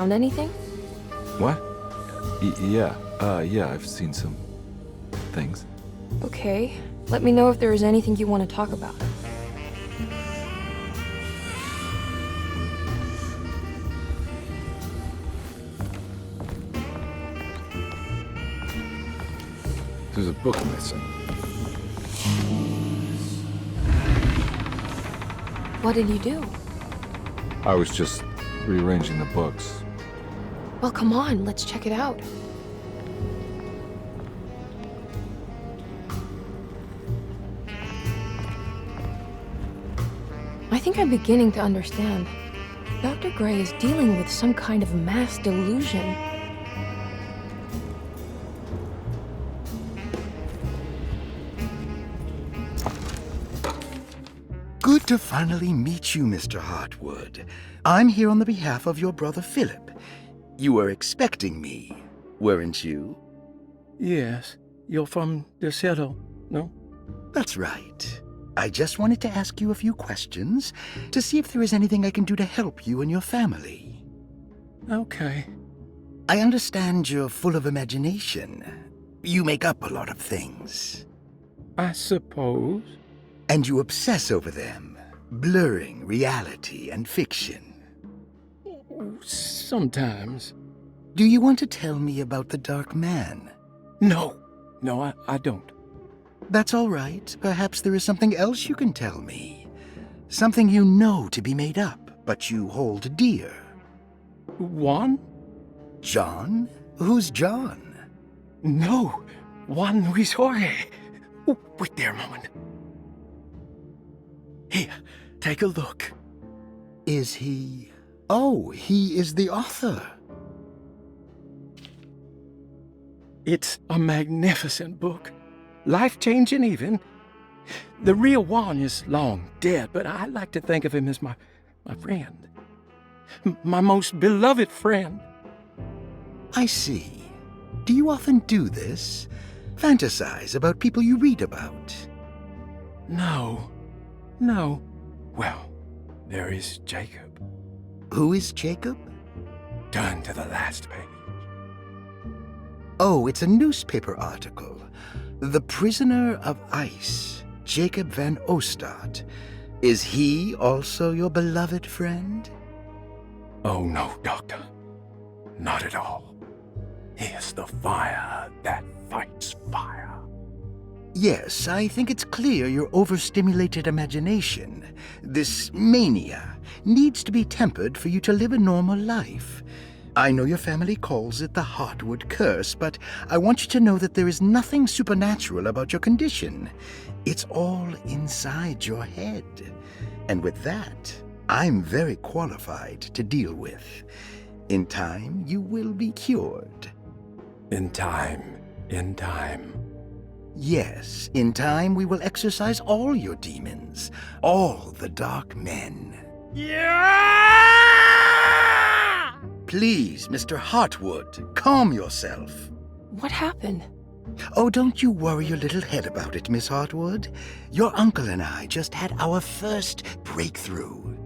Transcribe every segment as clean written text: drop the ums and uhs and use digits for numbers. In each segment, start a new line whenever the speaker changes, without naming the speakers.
Found anything?
What? Yeah, I've seen some things.
Okay. Let me know if there is anything you want to talk about.
There's a book missing.
What did you do?
I was just rearranging the books.
Well, come on, let's check it out. I think I'm beginning to understand. Dr. Gray is dealing with some kind of mass delusion.
Good to finally meet you, Mr. Hartwood. I'm here on the behalf of your brother Philip. You were expecting me, weren't you?
Yes. You're from Desero, no?
That's right. I just wanted to ask you a few questions to see if there is anything I can do to help you and your family.
Okay.
I understand you're full of imagination. You make up a lot of things.
I suppose.
And you obsess over them, blurring reality and fiction.
Sometimes.
Do you want to tell me about the Dark Man?
No, I don't.
That's all right. Perhaps there is something else you can tell me. Something you know to be made up, but you hold dear.
Juan?
John? Who's John?
No, Juan Luis Jorge. Oh, wait there a moment. Here, take a look.
Is he... Oh, he is the author.
It's a magnificent book. Life-changing, even. The real Juan is long dead, but I like to think of him as my friend. My most beloved friend.
I see. Do you often do this? Fantasize about people you read about?
No. Well, there is Jacob.
Who is Jacob?
Turn to the last page.
Oh, it's a newspaper article. The Prisoner of Ice, Jacob van Ostad. Is he also your beloved friend?
Oh, no, Doctor. Not at all. He is the fire that fights fire.
Yes, I think it's clear your overstimulated imagination, this mania, needs to be tempered for you to live a normal life. I know your family calls it the Hartwood curse, but I want you to know that there is nothing supernatural about your condition. It's all inside your head. And with that, I'm very qualified to deal with. In time, you will be cured.
In time.
Yes, in time we will exorcise all your demons, all the dark men.
Yeah!
Please, Mr. Hartwood, calm yourself.
What happened?
Oh, don't you worry your little head about it, Miss Hartwood. Your uncle and I just had our first breakthrough.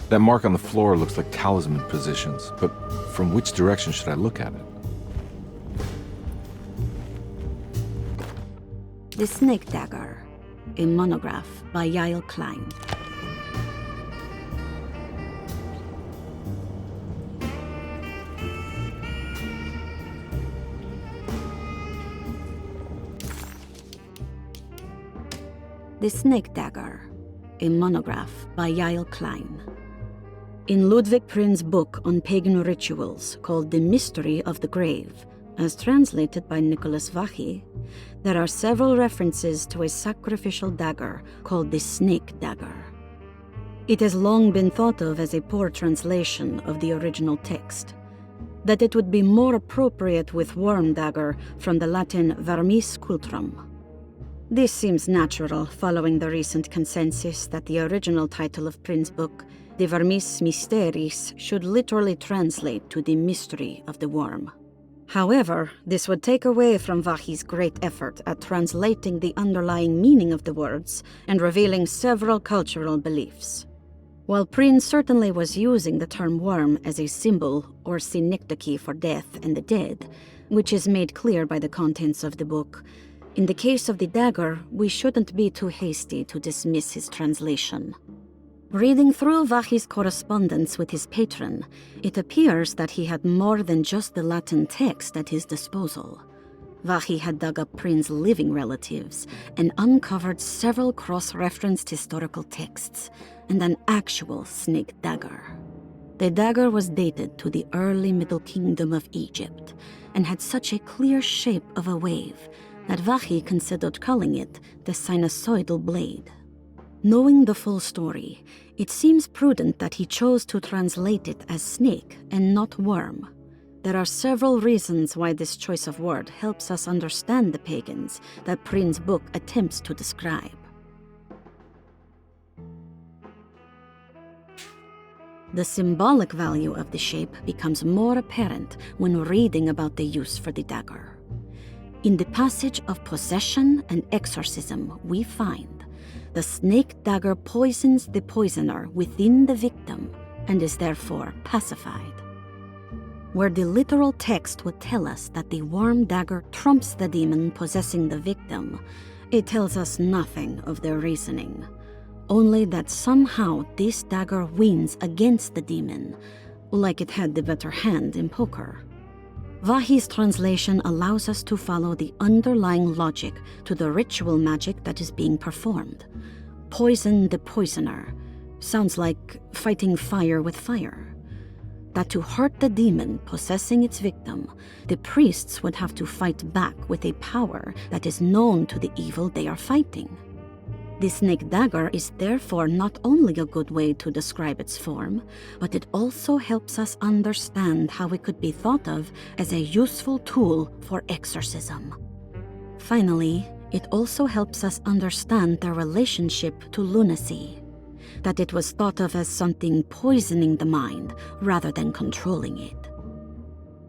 That mark on the floor looks like talisman positions, but from which direction should I look at it?
The Snake Dagger, a monograph by Yael Klein. The Snake Dagger, a monograph by Yael Klein. In Ludwig Prin's book on pagan rituals called The Mystery of the Grave, as translated by Nicholas Vachy, there are several references to a sacrificial dagger called the Snake Dagger. It has long been thought of as a poor translation of the original text, that it would be more appropriate with worm dagger from the Latin vermis cultrum. This seems natural following the recent consensus that the original title of Prin's book, De Vermis Mysteris, should literally translate to the mystery of the worm. However, this would take away from Vachy's great effort at translating the underlying meaning of the words and revealing several cultural beliefs. While Prince certainly was using the term worm as a symbol or synecdoche for death and the dead, which is made clear by the contents of the book, in the case of the dagger, we shouldn't be too hasty to dismiss his translation. Reading through Vahi's correspondence with his patron, it appears that he had more than just the Latin text at his disposal. Vahi had dug up Prince's living relatives and uncovered several cross-referenced historical texts and an actual snake dagger. The dagger was dated to the early Middle Kingdom of Egypt and had such a clear shape of a wave that Vahi considered calling it the sinusoidal blade. Knowing the full story, it seems prudent that he chose to translate it as snake and not worm. There are several reasons why this choice of word helps us understand the pagans that Prince's book attempts to describe. The symbolic value of the shape becomes more apparent when reading about the use for the dagger. In the passage of possession and exorcism, we find the snake dagger poisons the poisoner within the victim and is therefore pacified. Where the literal text would tell us that the worm dagger trumps the demon possessing the victim, it tells us nothing of their reasoning, only that somehow this dagger wins against the demon, like it had the better hand in poker. Vahi's translation allows us to follow the underlying logic to the ritual magic that is being performed. Poison the poisoner sounds like fighting fire with fire. That to hurt the demon possessing its victim, the priests would have to fight back with a power that is known to the evil they are fighting. The snake dagger is therefore not only a good way to describe its form, but it also helps us understand how it could be thought of as a useful tool for exorcism. Finally, it also helps us understand their relationship to lunacy, that it was thought of as something poisoning the mind rather than controlling it.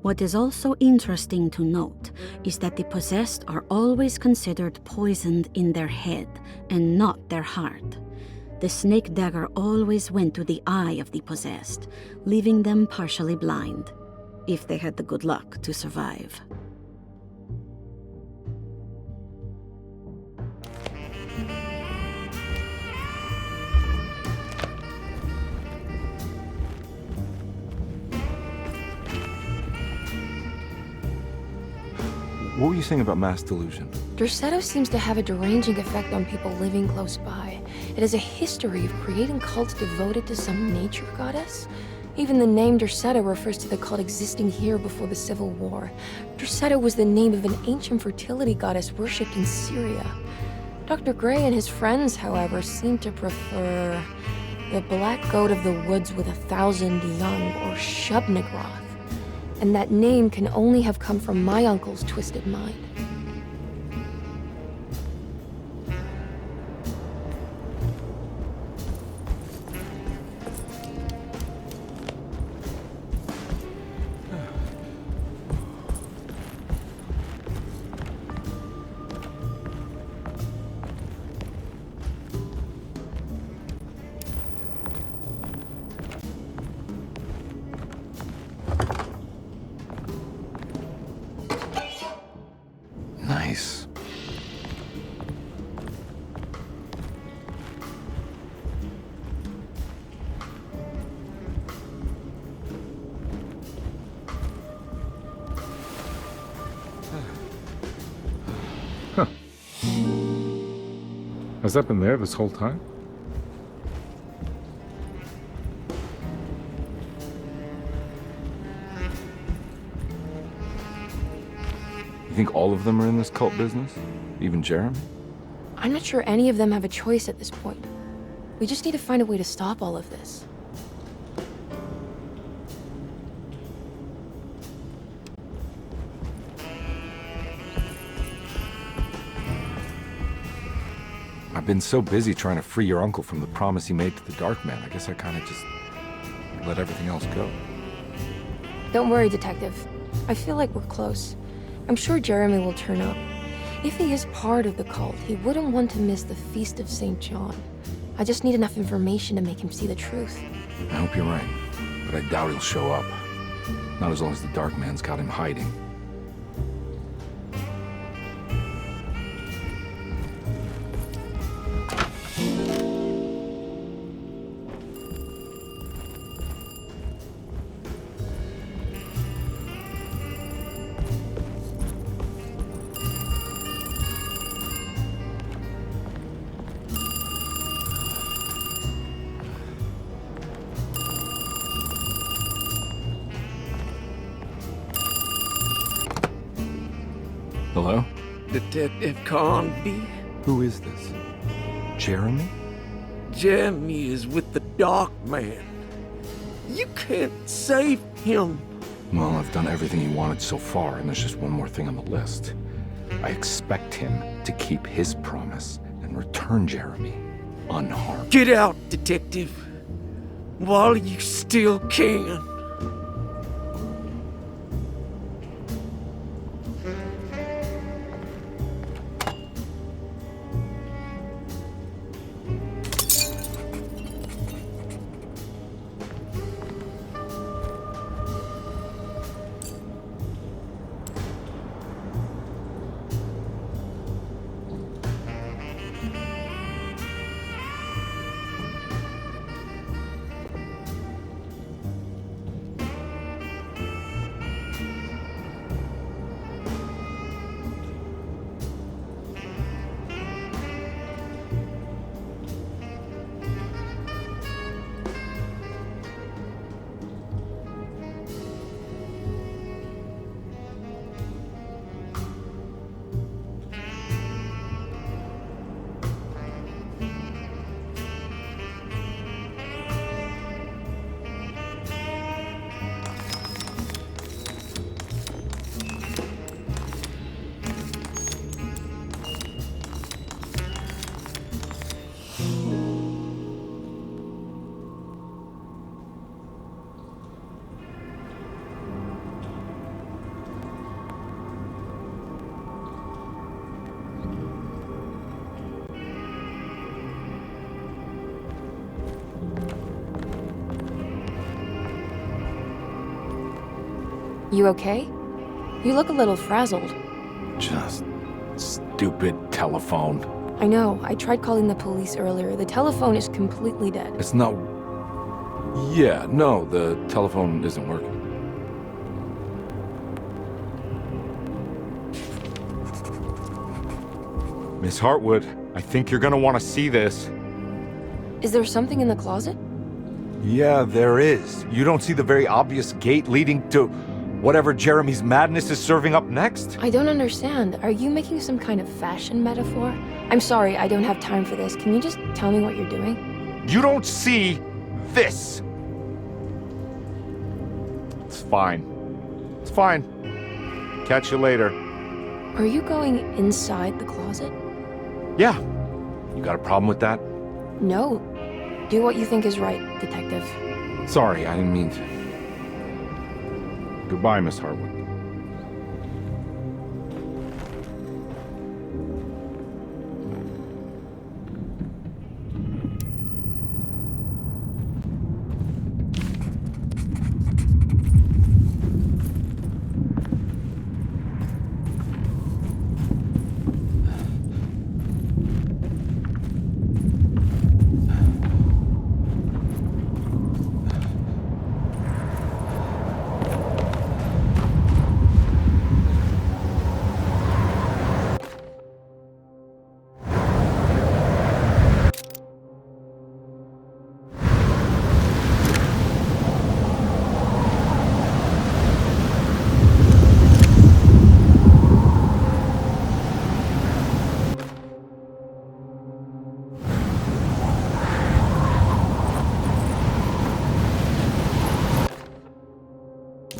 What is also interesting to note is that the possessed are always considered poisoned in their head and not their heart. The snake dagger always went to the eye of the possessed, leaving them partially blind, if they had the good luck to survive.
What were you saying about mass delusion?
Derceto seems to have a deranging effect on people living close by. It has a history of creating cults devoted to some nature goddess. Even the name Derceto refers to the cult existing here before the Civil War. Derceto was the name of an ancient fertility goddess worshipped in Syria. Dr. Gray and his friends, however, seem to prefer the black goat of the woods with 1,000 young, or Shub-Nigroth. And that name can only have come from my uncle's twisted mind.
Nice. Huh. Has that been there this whole time? You think all of them are in this cult business? Even Jeremy?
I'm not sure any of them have a choice at this point. We just need to find a way to stop all of this.
I've been so busy trying to free your uncle from the promise he made to the Dark Man. I guess I kind of just let everything else go.
Don't worry, Detective. I feel like we're close. I'm sure Jeremy will turn up. If he is part of the cult, he wouldn't want to miss the Feast of St. John. I just need enough information to make him see the truth.
I hope you're right, but I doubt he'll show up. Not as long as the Dark Man's got him hiding. Hello?
Detective Carnby?
Who is this? Jeremy?
Jeremy is with the Dark Man. You can't save him.
Well, I've done everything he wanted so far, and there's just one more thing on the list. I expect him to keep his promise and return Jeremy unharmed.
Get out, Detective. While you still can.
You okay? You look a little frazzled.
Just stupid telephone.
I know. I tried calling the police earlier. The telephone is completely dead.
It's not... Yeah, no, the telephone isn't working. Miss Hartwood, I think you're gonna want to see this.
Is there something in the closet?
Yeah, there is. You don't see the very obvious gate leading to whatever Jeremy's madness is serving up next?
I don't understand. Are you making some kind of fashion metaphor? I'm sorry, I don't have time for this. Can you just tell me what you're doing?
You don't see this! It's fine. It's fine. Catch you later.
Are you going inside the closet?
Yeah. You got a problem with that?
No. Do what you think is right, Detective.
Sorry, I didn't mean to. Goodbye, Miss Hartwood.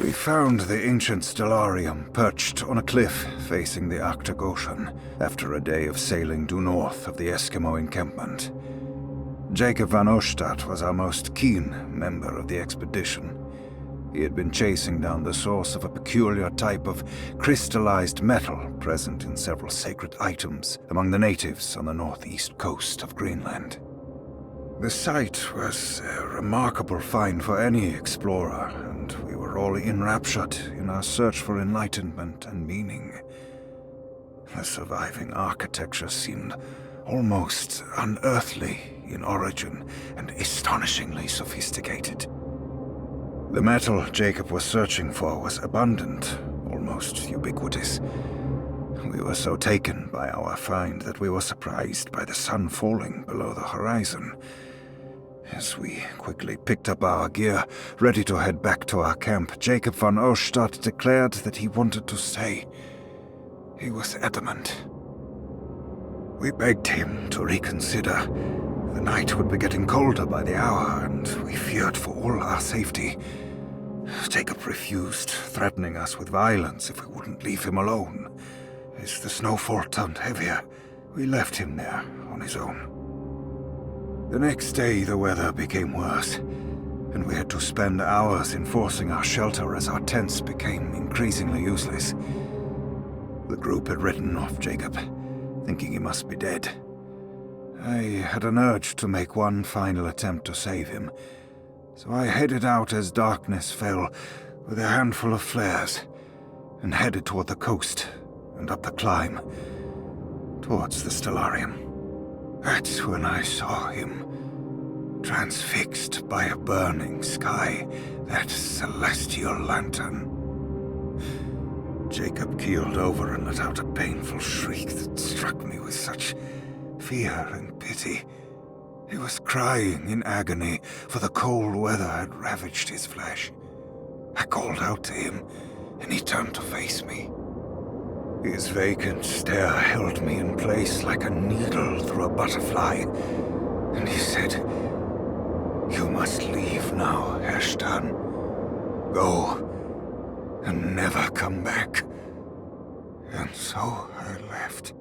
We found the ancient Stellarium perched on a cliff facing the Arctic Ocean after a day of sailing due north of the Eskimo encampment. Jacob van Oostad was our most keen member of the expedition. He had been chasing down the source of a peculiar type of crystallized metal present in several sacred items among the natives on the northeast coast of Greenland. The site was a remarkable find for any explorer, and we were all enraptured in our search for enlightenment and meaning. The surviving architecture seemed almost unearthly in origin and astonishingly sophisticated. The metal Jacob was searching for was abundant, almost ubiquitous. We were so taken by our find that we were surprised by the sun falling below the horizon. As we quickly picked up our gear, ready to head back to our camp, Jacob van Oostad declared that he wanted to stay. He was adamant. We begged him to reconsider. The night would be getting colder by the hour, and we feared for all our safety. Jacob refused, threatening us with violence if we wouldn't leave him alone. As the snowfall turned heavier, we left him there on his own. The next day, the weather became worse, and we had to spend hours enforcing our shelter as our tents became increasingly useless. The group had written off Jacob, thinking he must be dead. I had an urge to make one final attempt to save him, so I headed out as darkness fell with a handful of flares and headed toward the coast and up the climb towards the Stellarium. That's when I saw him, transfixed by a burning sky, that celestial lantern. Jacob keeled over and let out a painful shriek that struck me with such fear and pity. He was crying in agony, for the cold weather had ravaged his flesh. I called out to him, and he turned to face me. His vacant stare held me in place like a needle through a butterfly, and he said, "You must leave now, Ashtan. Go, and never come back." And so I left.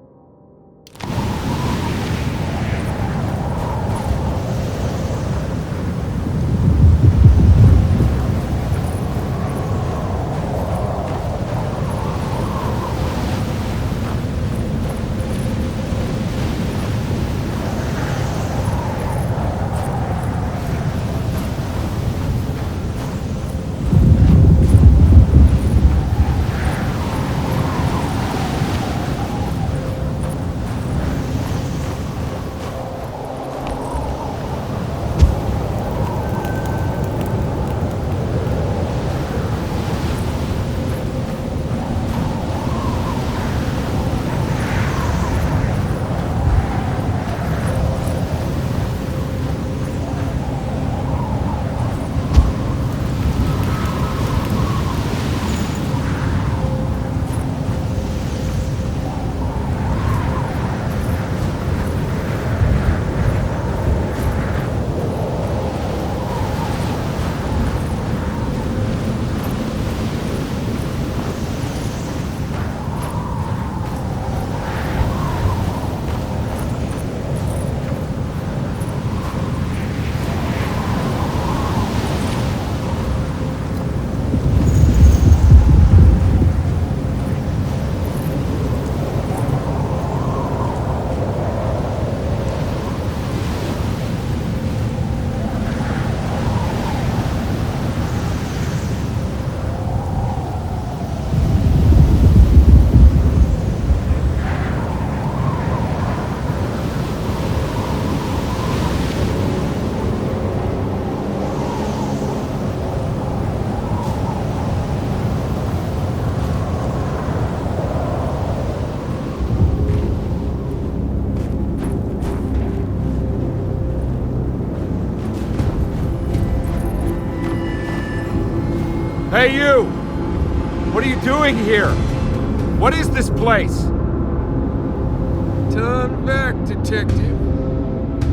Hey, you! What are you doing here? What is this place?
Turn back, detective.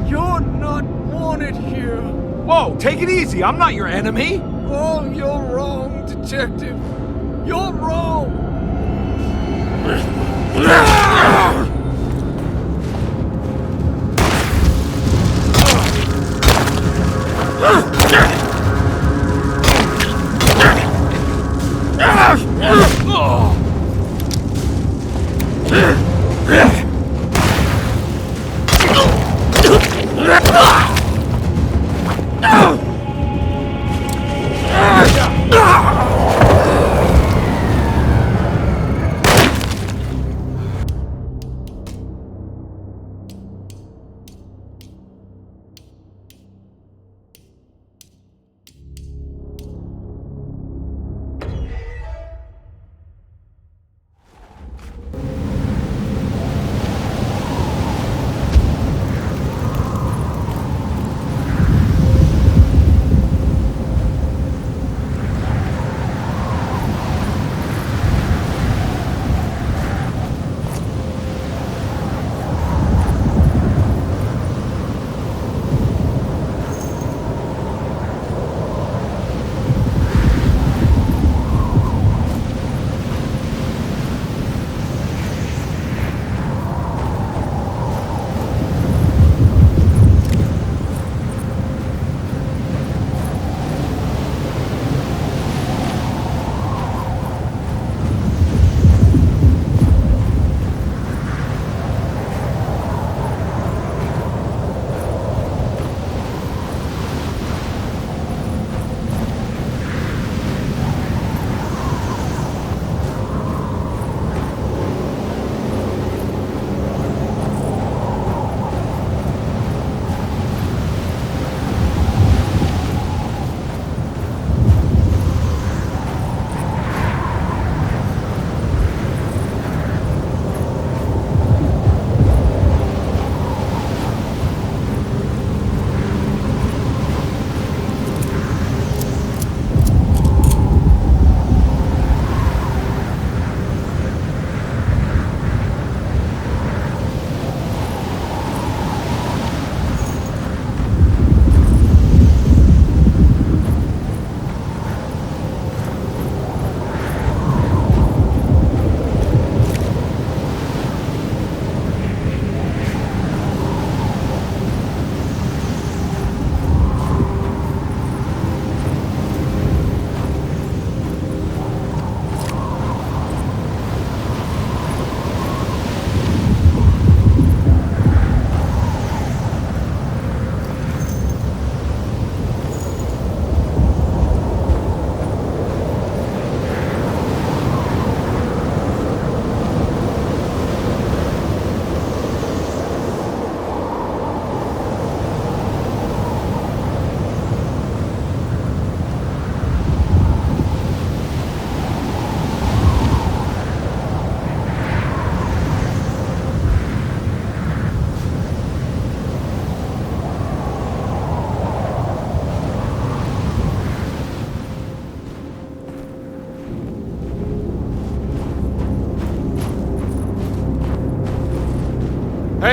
You're not wanted here.
Whoa, take it easy. I'm not your enemy.
Oh, you're wrong, detective. You're wrong.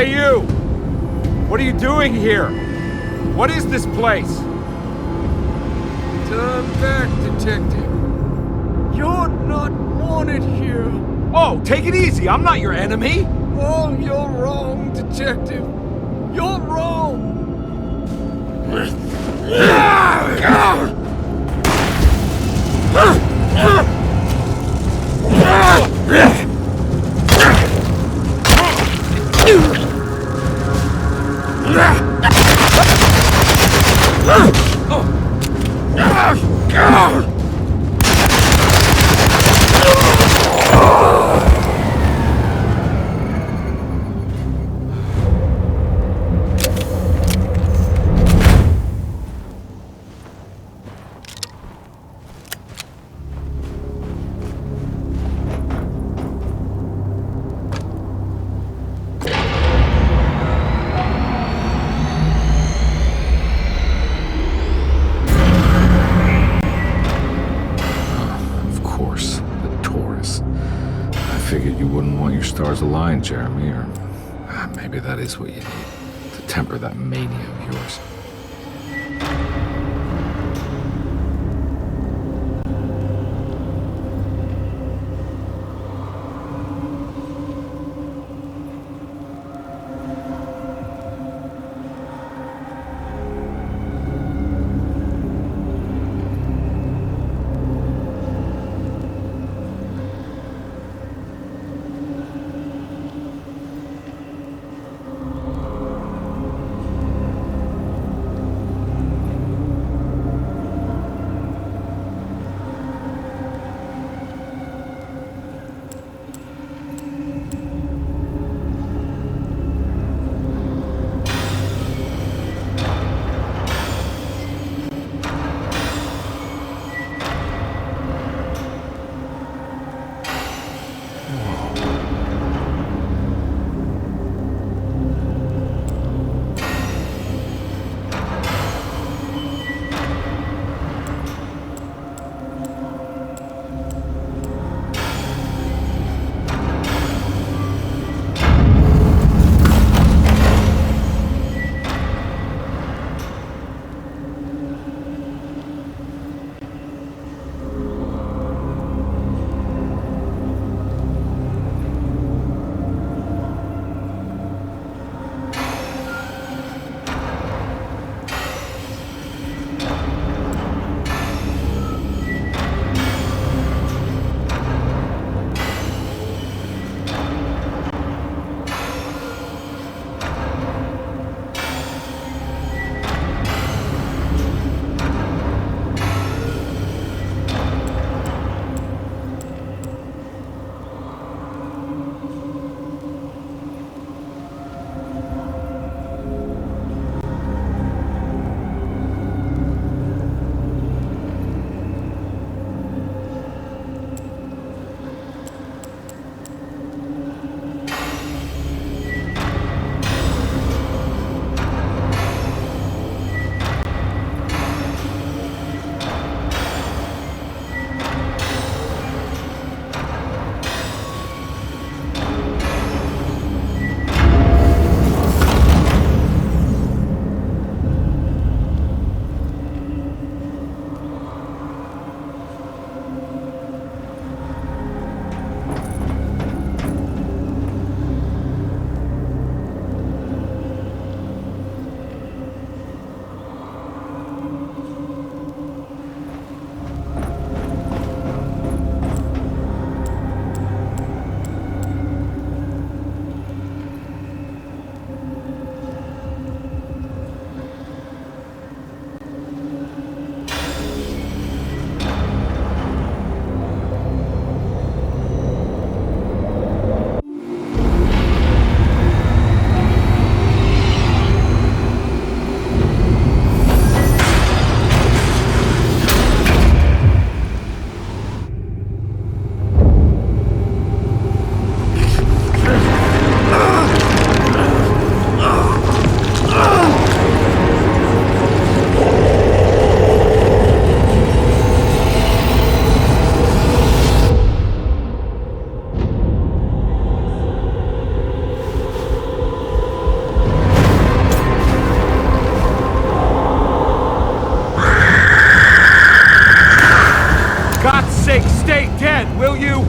Hey, you! What are you doing here? What is this place?
Turn back, detective. You're not wanted here.
Oh, take it easy. I'm not your enemy.
Oh, you're wrong, detective. You're wrong.
Of course, the Taurus. I figured you wouldn't want your stars aligned, Jeremy, or maybe that is what you need to temper that mania of yours.
stay dead, will you?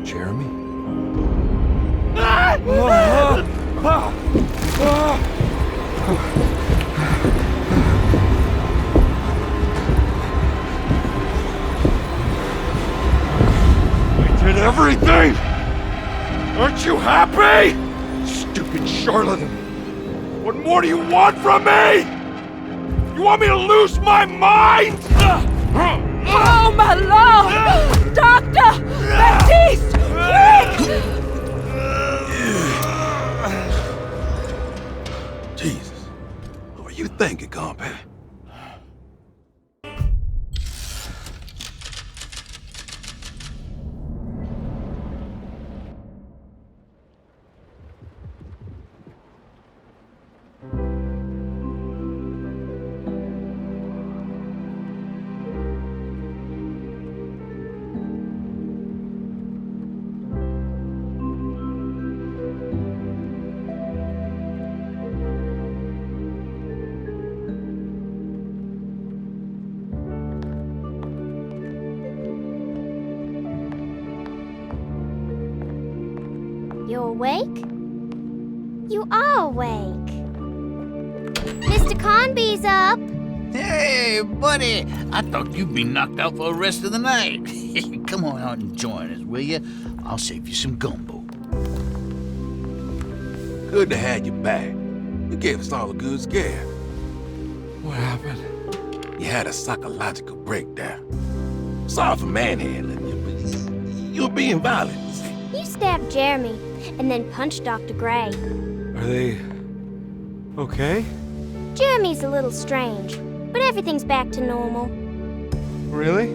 Jeremy?
I did everything! Aren't you happy? Stupid charlatan! What more do you want from me? You want me to lose my mind?
Oh, my lord! Doctor! Baptiste! Quick!
Jesus. What are you thinking, compadre?
You awake? You are awake. Mr. Conby's up.
Hey, buddy! I thought you'd be knocked out for the rest of the night. Come on out and join us, will you? I'll save you some gumbo.
Good to have you back. You gave us all a good scare.
What happened?
You had a psychological breakdown. Sorry for manhandling you, but you were being violent.
You stabbed Jeremy and then punched Dr. Gray.
Are they okay?
Jeremy's a little strange, but everything's back to normal.
Really?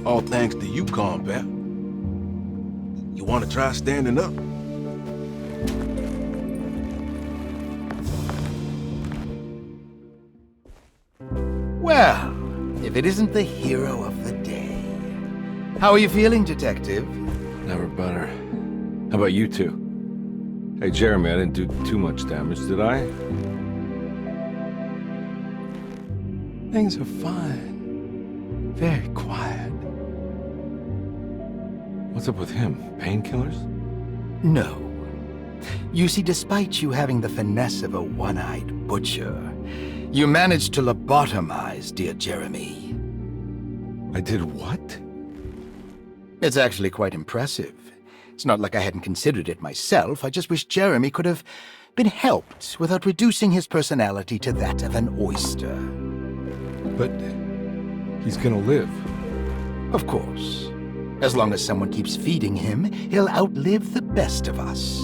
All thanks to you, combat. You want to try standing up?
Well, if it isn't the hero of the day. How are you feeling, Detective?
Never better. How about you two? Hey, Jeremy, I didn't do too much damage, did I?
Things are fine. Very quiet.
What's up with him? Painkillers?
No. You see, despite you having the finesse of a one-eyed butcher, you managed to lobotomize dear Jeremy.
I did what?
It's actually quite impressive. It's not like I hadn't considered it myself. I just wish Jeremy could have been helped without reducing his personality to that of an oyster.
But he's gonna live.
Of course. As long as someone keeps feeding him, he'll outlive the best of us.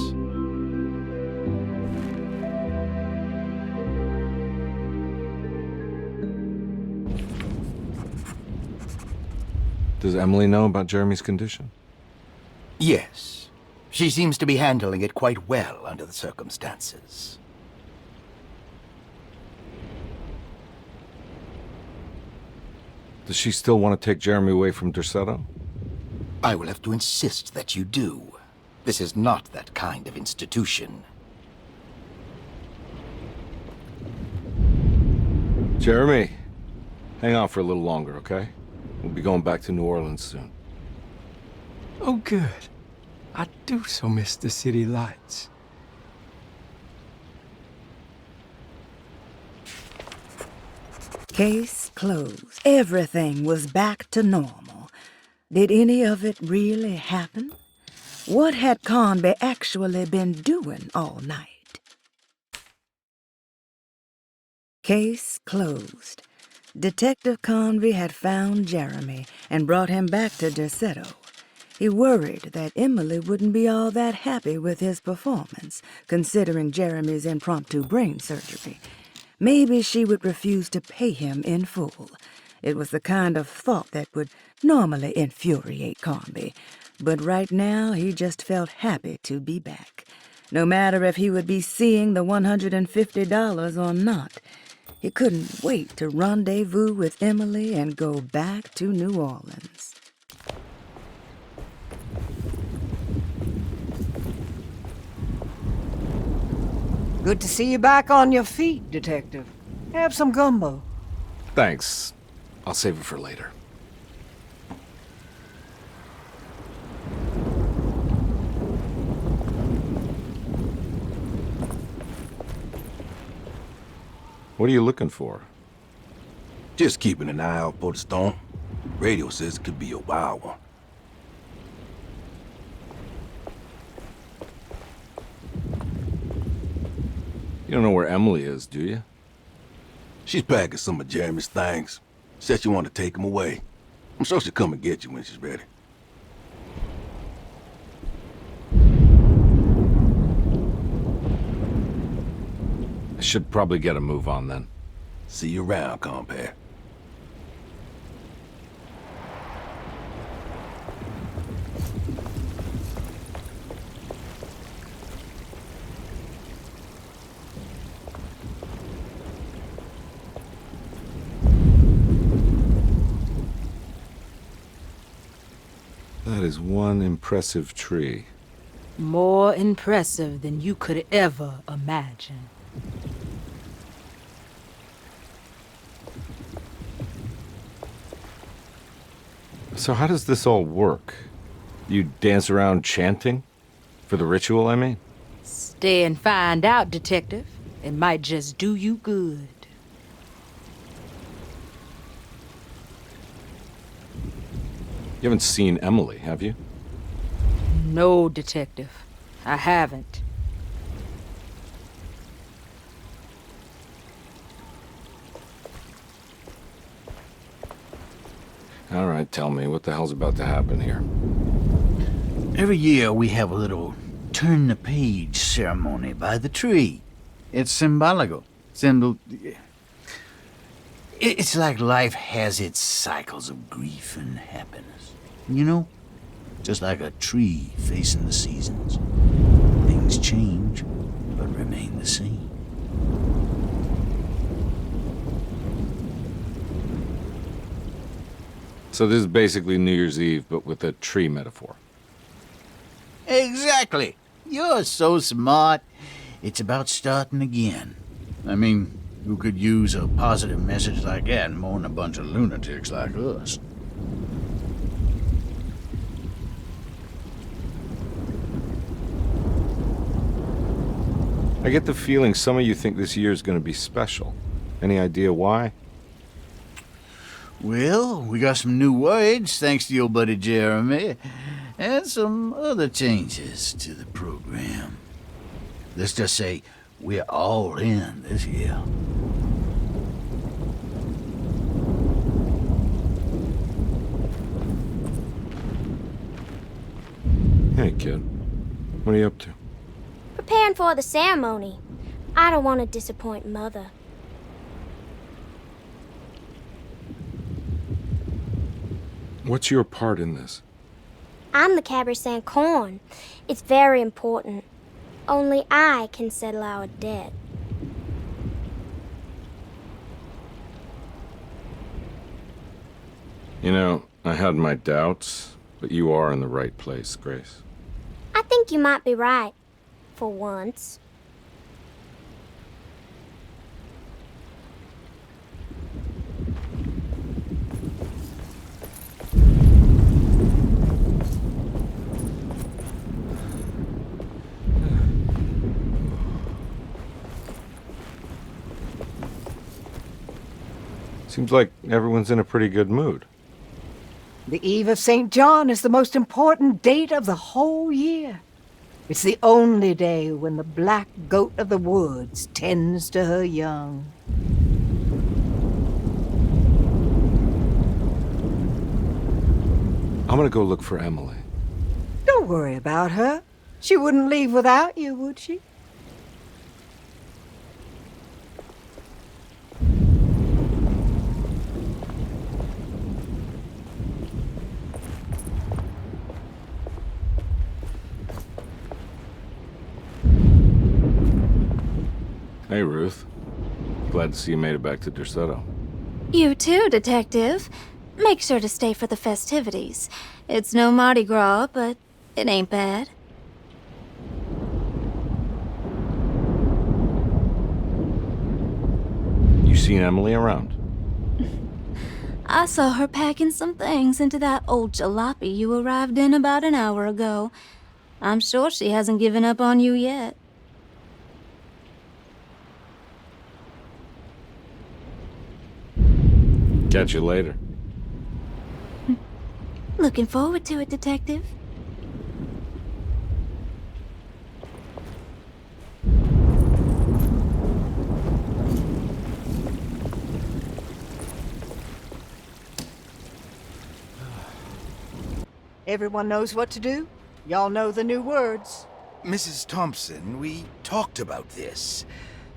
Does Emily know about Jeremy's condition?
Yes. She seems to be handling it quite well under the circumstances.
Does she still want to take Jeremy away from Derceto?
I will have to insist that you do. This is not that kind of institution.
Jeremy, hang on for a little longer, okay? We'll be going back to New Orleans soon.
Oh, good. I do so miss the city lights.
Case closed. Everything was back to normal. Did any of it really happen? What had Conby actually been doing all night? Case closed. Detective Conby had found Jeremy and brought him back to Derceto. He worried that Emily wouldn't be all that happy with his performance, considering Jeremy's impromptu brain surgery. Maybe she would refuse to pay him in full. It was the kind of thought that would normally infuriate Conby, but right now he just felt happy to be back. No matter if he would be seeing the $150 or not, he couldn't wait to rendezvous with Emily and go back to New Orleans.
Good to see you back on your feet, Detective. Have some gumbo.
Thanks. I'll save it for later. What are you looking for?
Just keeping an eye out for the storm. Radio says it could be a wild one.
You don't know where Emily is, do you?
She's packing some of Jeremy's things. Said she wanted to take them away. I'm sure she'll come and get you when she's ready.
I should probably get a move on then.
See you around, compare.
That is one impressive tree.
More impressive than you could ever imagine.
So how does this all work? You dance around chanting? For the ritual, I mean?
Stay and find out, Detective. It might just do you good.
You haven't seen Emily, have you?
No, Detective. I haven't.
All right, tell me, what the hell's about to happen here?
Every year we have a little turn-the-page ceremony by the tree. It's symbolical. It's like life has its cycles of grief and happiness. You know? Just like a tree facing the seasons. Things change, but remain the same.
So this is basically New Year's Eve, but with a tree metaphor.
Exactly. You're so smart. It's about starting again. I mean, who could use a positive message like that more than a bunch of lunatics like us?
I get the feeling some of you think this year is going to be special. Any idea why?
Well, we got some new words, thanks to your buddy Jeremy, and some other changes to the program. Let's just say we're all in this year.
Hey, kid. What are you up to?
Preparing for the ceremony. I don't want to disappoint Mother.
What's your part in this?
I'm the Cabri Corn. It's very important. Only I can settle our debt.
You know, I had my doubts, but you are in the right place, Grace.
I think you might be right. For once.
Seems like everyone's in a pretty good mood.
The Eve of St. John is the most important date of the whole year. It's the only day when the black goat of the woods tends to her young.
I'm gonna go look for Emily.
Don't worry about her. She wouldn't leave without you, would she?
Hey, Ruth. Glad to see you made it back to Derceto.
You too, Detective. Make sure to stay for the festivities. It's no Mardi Gras, but it ain't bad.
You seen Emily around?
I saw her packing some things into that old jalopy you arrived in about an hour ago. I'm sure she hasn't given up on you yet.
Catch you later.
Looking forward to it, Detective.
Everyone knows what to do? Y'all know the new words.
Mrs. Thompson, we talked about this.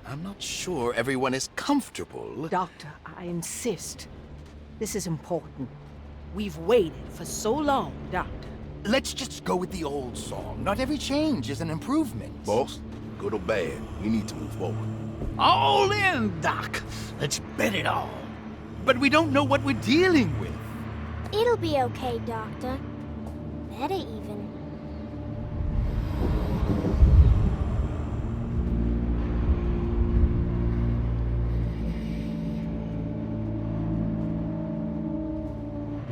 I'm not sure everyone is comfortable.
Doctor, I insist. This is important.
We've waited for so long, Doctor.
Let's just go with the old song. Not every change is an improvement.
Boss, good or bad, we need to move forward.
All in, Doc. Let's bet it all.
But we don't know what we're dealing with.
It'll be okay, Doctor. Better even.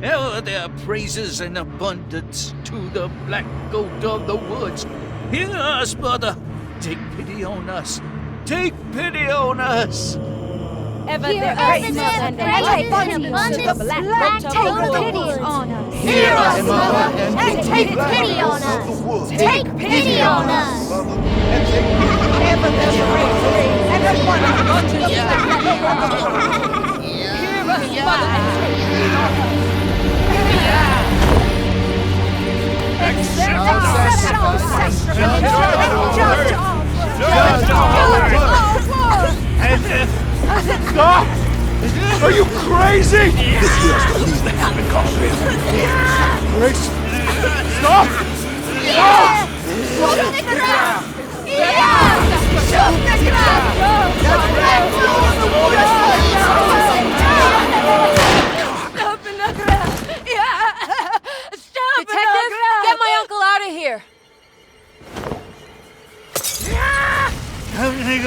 Now there are praises and abundance to the black goat of the woods. Hear us, Mother. Take pity on us. Take pity on us.
Ever
Hear
there
us,
praises
Mother,
and
praises
abundance
and abundance
to the black
black
goat
goat
of the
pity
woods.
on us.
Hear us, Mother,
and take pity on us. Take pity on us.
Ever there praises and abundance to the black goat of the woods. Hear us, Mother, and take pity on us. Accept our sacrifice. Judge
Stop! Are you crazy?
This here's what needs to happen, Carlin.
Grace! Stop! Stop!
Shoot the ground! Shoot the ground! Stop in the ground! Stop in the
Detective,
ground!
get my uncle out of here.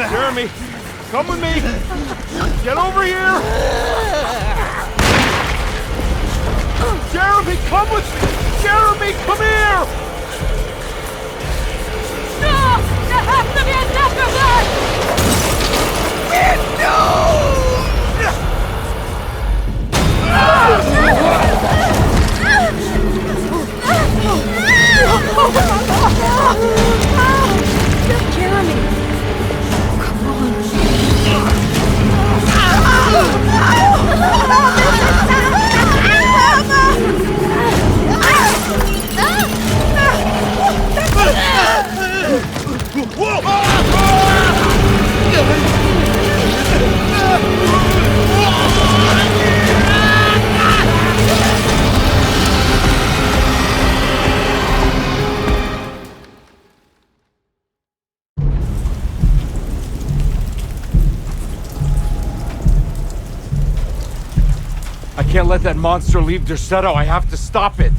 Jeremy, come with me! Get over here! Jeremy, come with me! Jeremy, come here!
No! There has to be a sacrifice!
I can't let that monster leave Derceto. I have to stop it.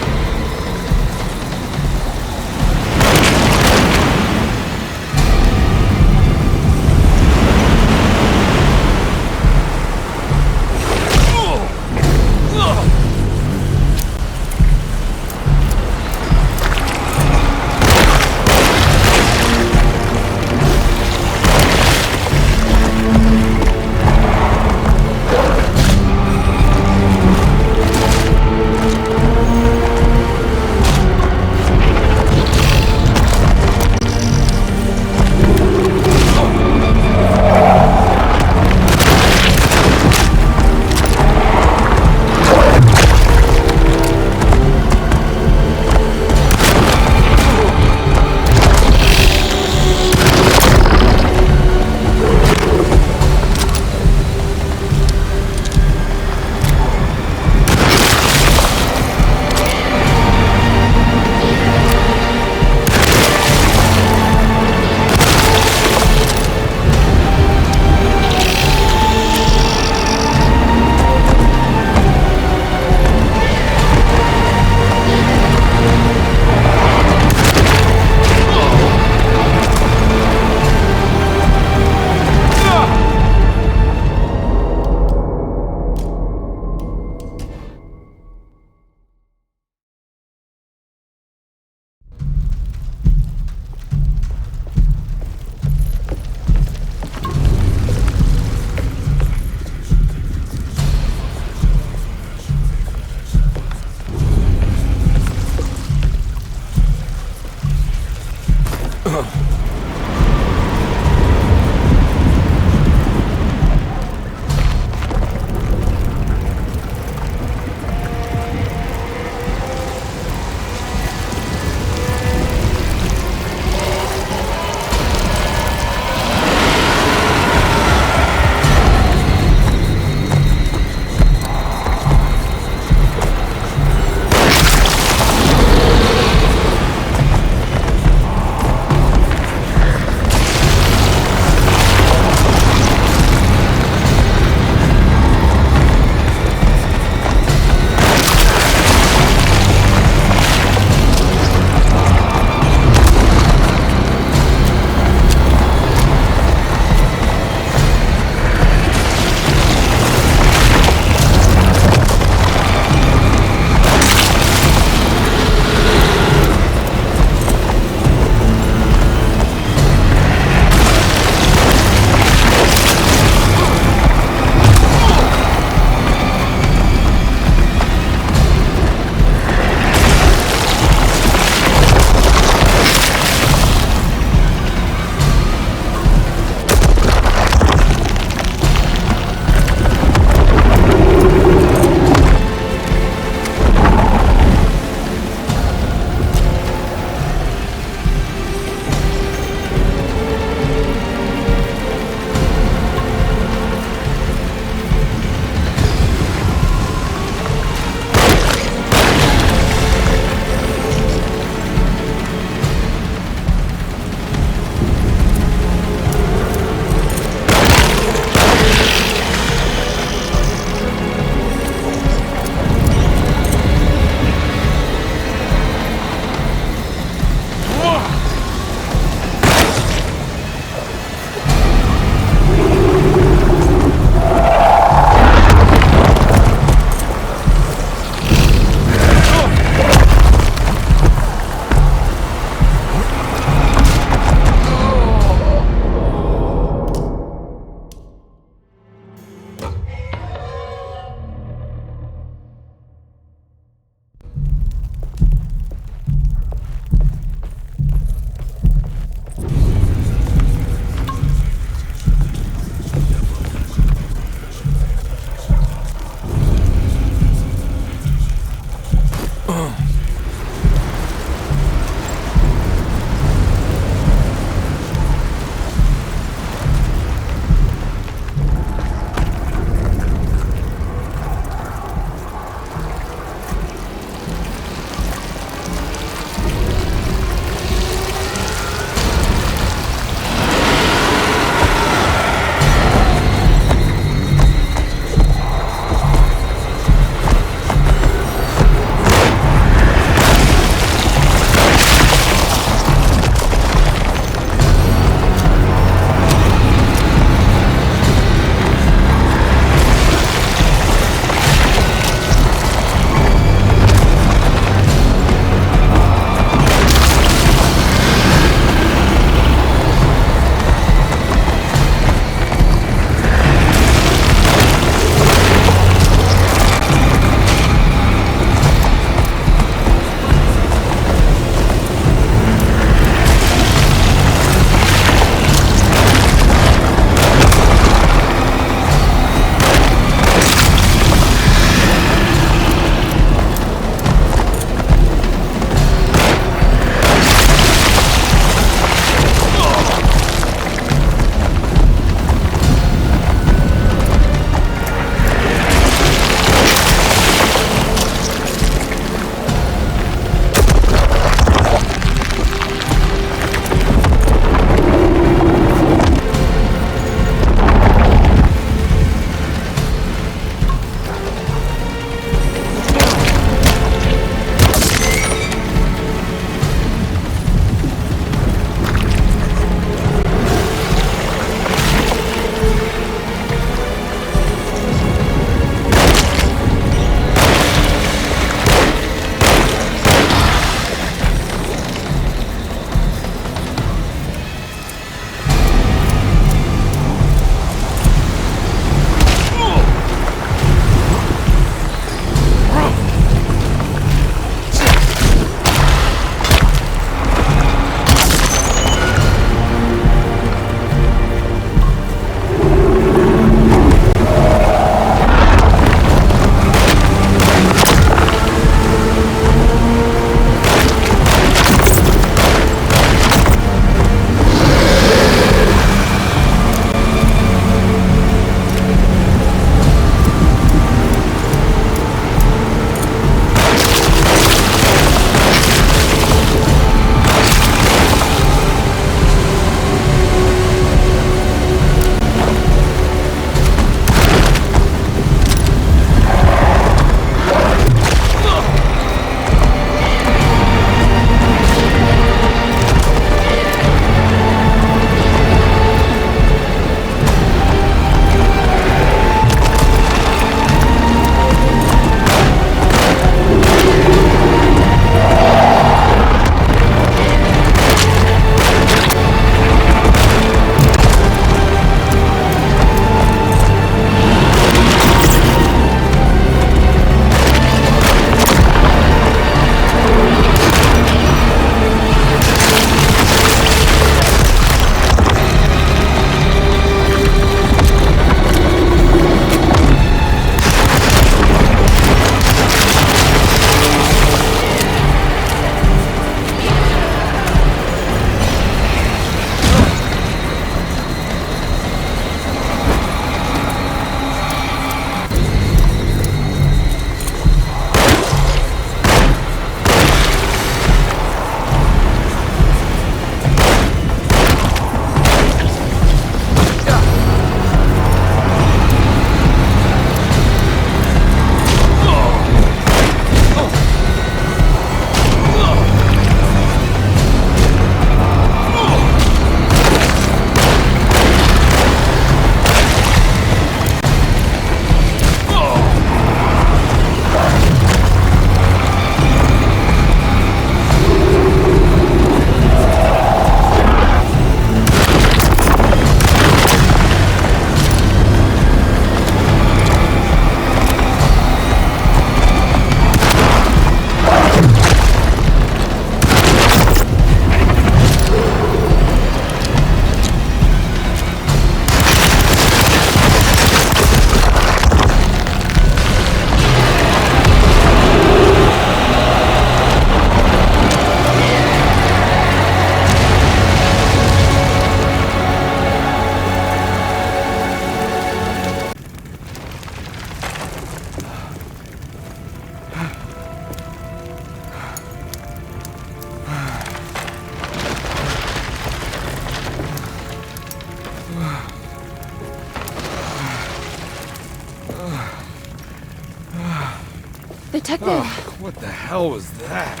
Detective!
Oh, what the hell was that?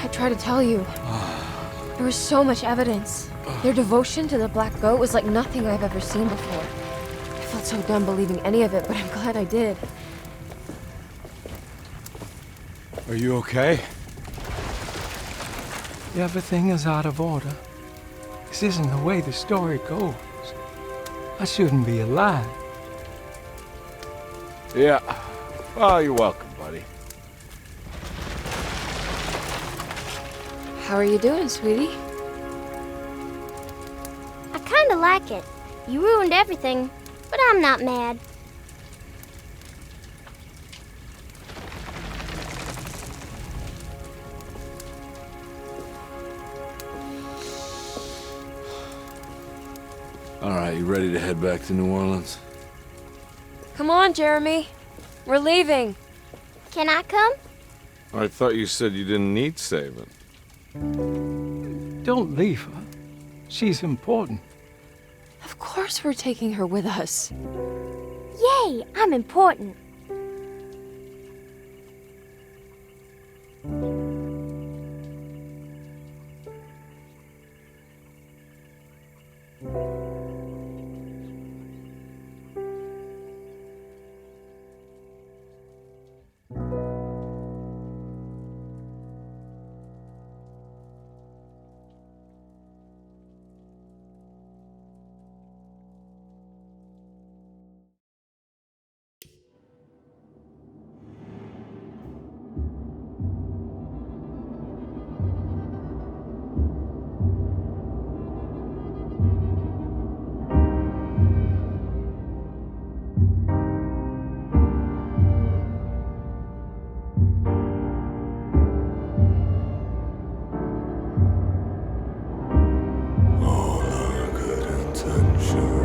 I tried to tell you. There was so much evidence. Their devotion to the Black Goat was like nothing I've ever seen before. I felt so dumb believing any of it, but I'm glad I did.
Are you okay?
Everything is out of order. This isn't the way the story goes. I shouldn't be alive.
Yeah. Well, you're welcome, buddy.
How are you doing, sweetie?
I kinda like it. You ruined everything, but I'm not mad.
All right, you ready to head back to New Orleans?
Come on, Jeremy. We're leaving.
Can I come?
I thought you said you didn't need saving.
Don't leave her. She's important.
Of course we're taking her with us.
Yay, I'm important.
All our good intentions.